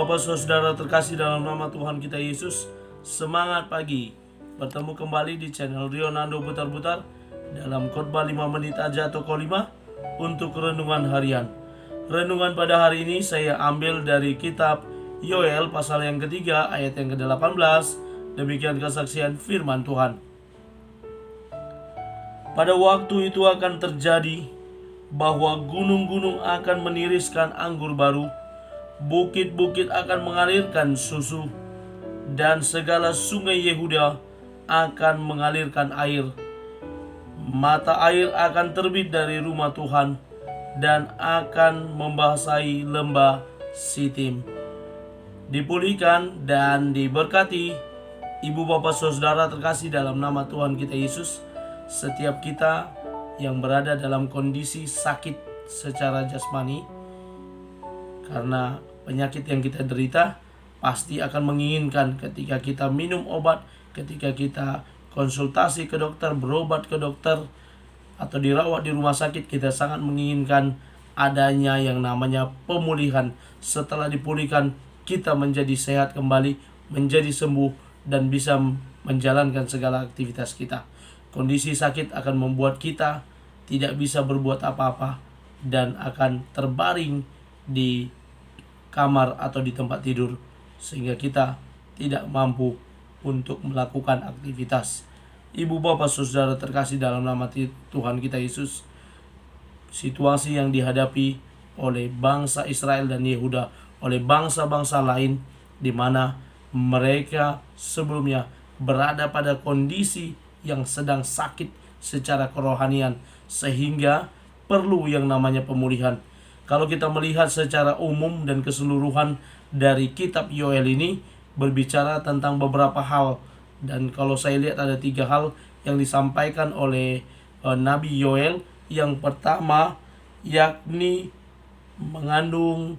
bapak saudara terkasih dalam nama Tuhan kita Yesus, semangat pagi. Bertemu kembali di channel Rionando Butar-Butar dalam khotbah 5 menit aja atau kolima untuk renungan harian. Renungan pada hari ini saya ambil dari kitab Yoel pasal yang ketiga ayat yang ke-18. Demikian kesaksian firman Tuhan. Pada waktu itu akan terjadi bahwa gunung-gunung akan meniriskan anggur baru, bukit-bukit akan mengalirkan susu, dan segala sungai Yehuda akan mengalirkan air. Mata air akan terbit dari rumah Tuhan dan akan membasahi lembah Sitim. Dipulihkan dan diberkati ibu bapak saudara terkasih dalam nama Tuhan kita Yesus. Setiap kita yang berada dalam kondisi sakit secara jasmani, karena penyakit yang kita derita, pasti akan menginginkan ketika kita minum obat, ketika kita konsultasi ke dokter, berobat ke dokter, atau dirawat di rumah sakit, kita sangat menginginkan adanya yang namanya pemulihan. Setelah dipulihkan, kita menjadi sehat kembali, menjadi sembuh, dan bisa menjalankan segala aktivitas kita. Kondisi sakit akan membuat kita tidak bisa berbuat apa-apa dan akan terbaring di kamar atau di tempat tidur, sehingga kita tidak mampu untuk melakukan aktivitas. Ibu bapak saudara terkasih dalam nama Tuhan kita Yesus, situasi yang dihadapi oleh bangsa Israel dan Yehuda, oleh bangsa-bangsa lain, di mana mereka sebelumnya berada pada kondisi yang sedang sakit secara kerohanian, sehingga perlu yang namanya pemulihan. Kalau kita melihat secara umum dan keseluruhan dari kitab Yoel ini berbicara tentang beberapa hal, dan kalau saya lihat ada 3 hal yang disampaikan oleh Nabi Yoel. Yang pertama yakni mengandung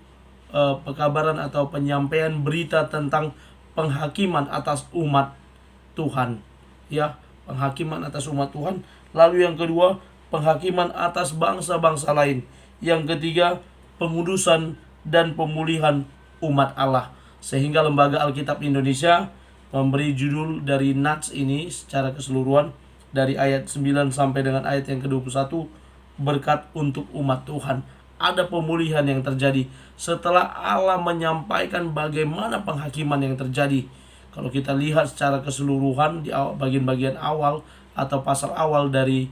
pekabaran atau penyampaian berita tentang penghakiman atas umat Tuhan, ya, penghakiman atas umat Tuhan. Lalu yang kedua, penghakiman atas bangsa-bangsa lain. Yang ketiga, pengudusan dan pemulihan umat Allah. Sehingga Lembaga Alkitab Indonesia memberi judul dari nats ini secara keseluruhan, dari ayat 9 sampai dengan ayat yang ke-21, berkat untuk umat Tuhan. Ada pemulihan yang terjadi setelah Allah menyampaikan bagaimana penghakiman yang terjadi. Kalau kita lihat secara keseluruhan di bagian-bagian awal atau pasal awal dari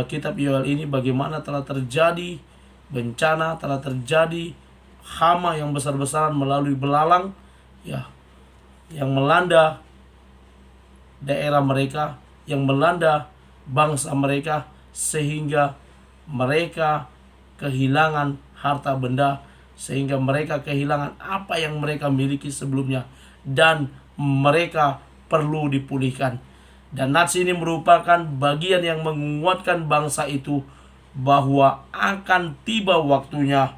kitab Yoel ini, bagaimana telah terjadi bencana, telah terjadi hama yang besar-besaran melalui belalang, ya, yang melanda daerah mereka, yang melanda bangsa mereka, sehingga mereka kehilangan harta benda, sehingga mereka kehilangan apa yang mereka miliki sebelumnya, dan mereka perlu dipulihkan. Dan nats ini merupakan bagian yang menguatkan bangsa itu bahwa akan tiba waktunya,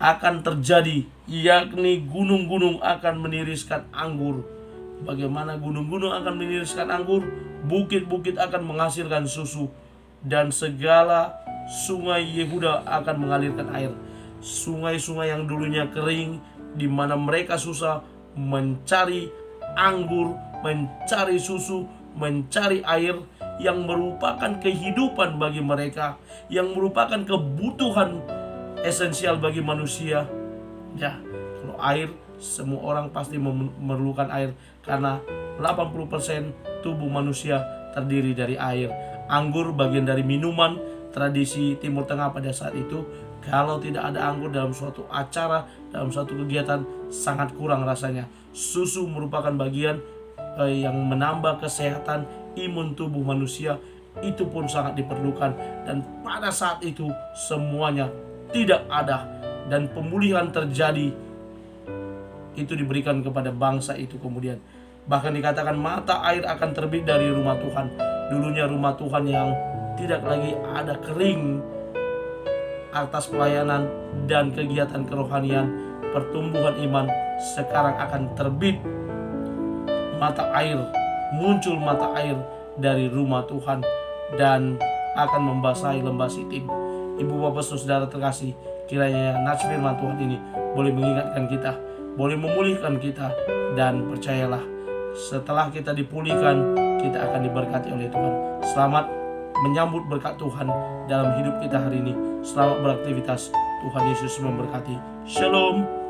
akan terjadi, yakni gunung-gunung akan meniriskan anggur. Bagaimana gunung-gunung akan meniriskan anggur? Bukit-bukit akan menghasilkan susu, dan segala sungai Yehuda akan mengalirkan air. Sungai-sungai yang dulunya kering, di mana mereka susah mencari anggur, mencari susu, mencari air yang merupakan kehidupan bagi mereka, yang merupakan kebutuhan esensial bagi manusia. Ya, kalau air, semua orang pasti memerlukan air, karena 80% tubuh manusia terdiri dari air. Anggur bagian dari minuman tradisi Timur Tengah pada saat itu. Kalau tidak ada anggur dalam suatu acara, dalam suatu kegiatan, sangat kurang rasanya. Susu merupakan bagian yang menambah kesehatan imun tubuh manusia, itu pun sangat diperlukan. Dan pada saat itu semuanya tidak ada, dan pemulihan terjadi, itu diberikan kepada bangsa itu. Kemudian bahkan dikatakan mata air akan terbit dari rumah Tuhan. Dulunya rumah Tuhan yang tidak lagi ada kering atas pelayanan dan kegiatan kerohanian, pertumbuhan iman, sekarang akan terbit mata air, muncul mata air dari rumah Tuhan dan akan membasahi lembah Sitim. Ibu bapak saudara terkasih, Kiranya nats firman Tuhan ini boleh mengingatkan kita, boleh memulihkan kita, dan percayalah setelah kita dipulihkan, kita akan diberkati oleh Tuhan. Selamat menyambut berkat Tuhan dalam hidup kita hari ini. Selamat beraktivitas. Tuhan Yesus memberkati. Shalom.